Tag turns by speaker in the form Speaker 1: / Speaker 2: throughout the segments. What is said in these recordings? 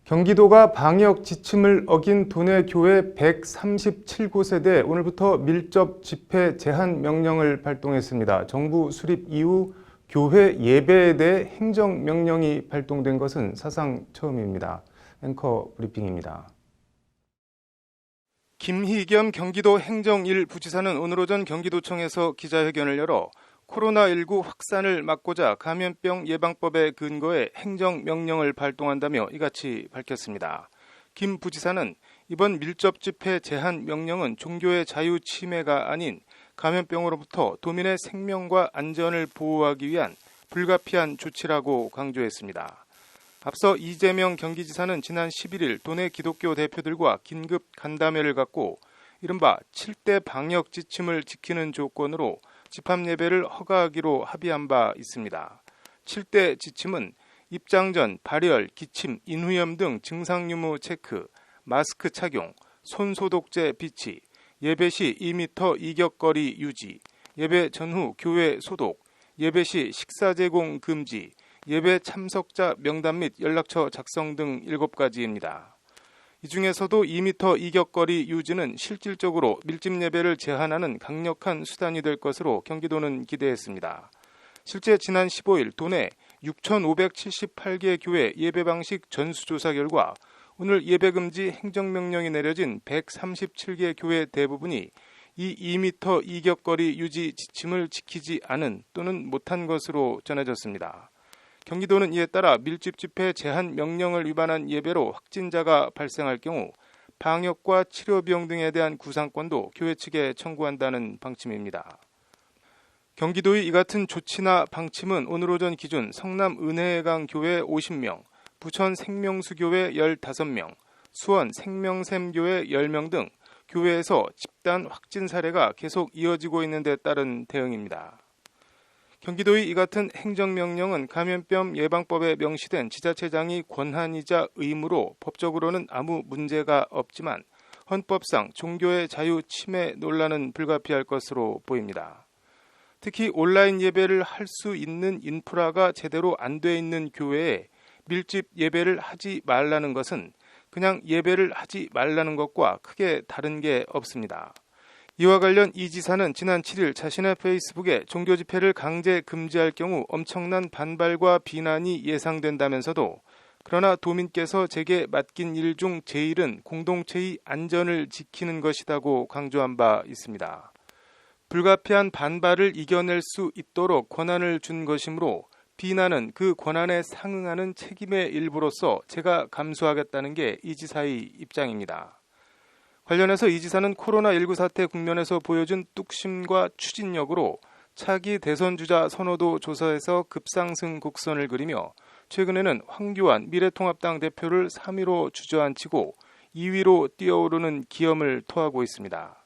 Speaker 1: 경기도가 방역 지침을 어긴 도내 교회 137곳에 대해 오늘부터 밀접 집회 제한 명령을 발동했습니다. 정부 수립 이후 교회 예배에 대해 행정명령이 발동된 것은 사상 처음입니다. 앵커 브리핑입니다. 김희겸 경기도 행정 1부지사는 오늘 오전 경기도청에서 기자회견을 열어 코로나19 확산을 막고자 감염병 예방법에 근거해 행정명령을 발동한다며 이같이 밝혔습니다. 김 부지사는 이번 밀접 집회 제한 명령은 종교의 자유 침해가 아닌 감염병으로부터 도민의 생명과 안전을 보호하기 위한 불가피한 조치라고 강조했습니다. 앞서 이재명 경기지사는 지난 11일 도내 기독교 대표들과 긴급 간담회를 갖고 이른바 7대 방역 지침을 지키는 조건으로 집합예배를 허가하기로 합의한 바 있습니다. 7대 지침은 입장 전 발열, 기침, 인후염 등 증상 유무 체크, 마스크 착용, 손소독제 비치, 예배 시 2m 이격거리 유지, 예배 전후 교회 소독, 예배 시 식사 제공 금지, 예배 참석자 명단 및 연락처 작성 등 7가지입니다. 이 중에서도 2m 이격거리 유지는 실질적으로 밀집 예배를 제한하는 강력한 수단이 될 것으로 경기도는 기대했습니다. 실제 지난 15일 도내 6,578개 교회 예배 방식 전수조사 결과 오늘 예배금지 행정명령이 내려진 137개 교회 대부분이 이 2m 이격거리 유지 지침을 지키지 않은 또는 못한 것으로 전해졌습니다. 경기도는 이에 따라 밀집 집회 제한 명령을 위반한 예배로 확진자가 발생할 경우 방역과 치료 비용 등에 대한 구상권도 교회 측에 청구한다는 방침입니다. 경기도의 이 같은 조치나 방침은 오늘 오전 기준 성남 은혜강 교회 50명, 부천 생명수교회 15명, 수원 생명샘교회 10명 등 교회에서 집단 확진 사례가 계속 이어지고 있는 데 따른 대응입니다. 경기도의 이 같은 행정명령은 감염병 예방법에 명시된 지자체장이 권한이자 의무로 법적으로는 아무 문제가 없지만 헌법상 종교의 자유 침해 논란은 불가피할 것으로 보입니다. 특히 온라인 예배를 할 수 있는 인프라가 제대로 안 돼 있는 교회에 밀집 예배를 하지 말라는 것은 그냥 예배를 하지 말라는 것과 크게 다른 게 없습니다. 이와 관련 이 지사는 지난 7일 자신의 페이스북에 종교 집회를 강제 금지할 경우 엄청난 반발과 비난이 예상된다면서도 그러나 도민께서 제게 맡긴 일 중 제일은 공동체의 안전을 지키는 것이라고 강조한 바 있습니다. 불가피한 반발을 이겨낼 수 있도록 권한을 준 것이므로 비난은 그 권한에 상응하는 책임의 일부로서 제가 감수하겠다는 게 이 지사의 입장입니다. 관련해서 이 지사는 코로나19 사태 국면에서 보여준 뚝심과 추진력으로 차기 대선주자 선호도 조사에서 급상승 곡선을 그리며 최근에는 황교안 미래통합당 대표를 3위로 주저앉히고 2위로 뛰어오르는 기염을 토하고 있습니다.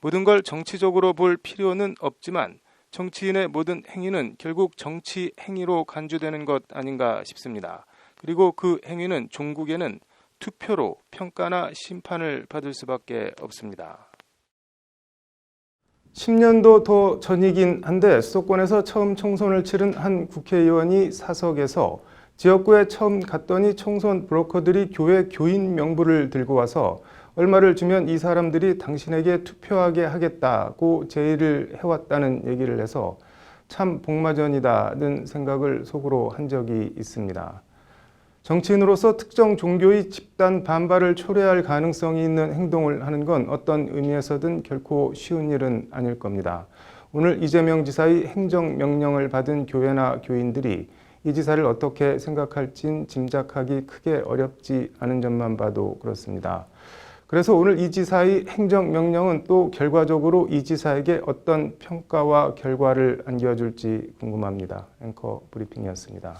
Speaker 1: 모든 걸 정치적으로 볼 필요는 없지만 정치인의 모든 행위는 결국 정치 행위로 간주되는 것 아닌가 싶습니다. 그리고 그 행위는 종국에는 투표로 평가나 심판을 받을 수밖에 없습니다. 10년도 더 전이긴 한데 수도권에서 처음 총선을 치른 한 국회의원이 사석에서 지역구에 처음 갔더니 총선 브로커들이 교회 교인 명부를 들고 와서 얼마를 주면 이 사람들이 당신에게 투표하게 하겠다고 제의를 해왔다는 얘기를 해서 참 복마전이다는 생각을 속으로 한 적이 있습니다. 정치인으로서 특정 종교의 집단 반발을 초래할 가능성이 있는 행동을 하는 건 어떤 의미에서든 결코 쉬운 일은 아닐 겁니다. 오늘 이재명 지사의 행정명령을 받은 교회나 교인들이 이 지사를 어떻게 생각할진 짐작하기 크게 어렵지 않은 점만 봐도 그렇습니다. 그래서 오늘 이 지사의 행정명령은 또 결과적으로 이 지사에게 어떤 평가와 결과를 안겨줄지 궁금합니다. 앵커 브리핑이었습니다.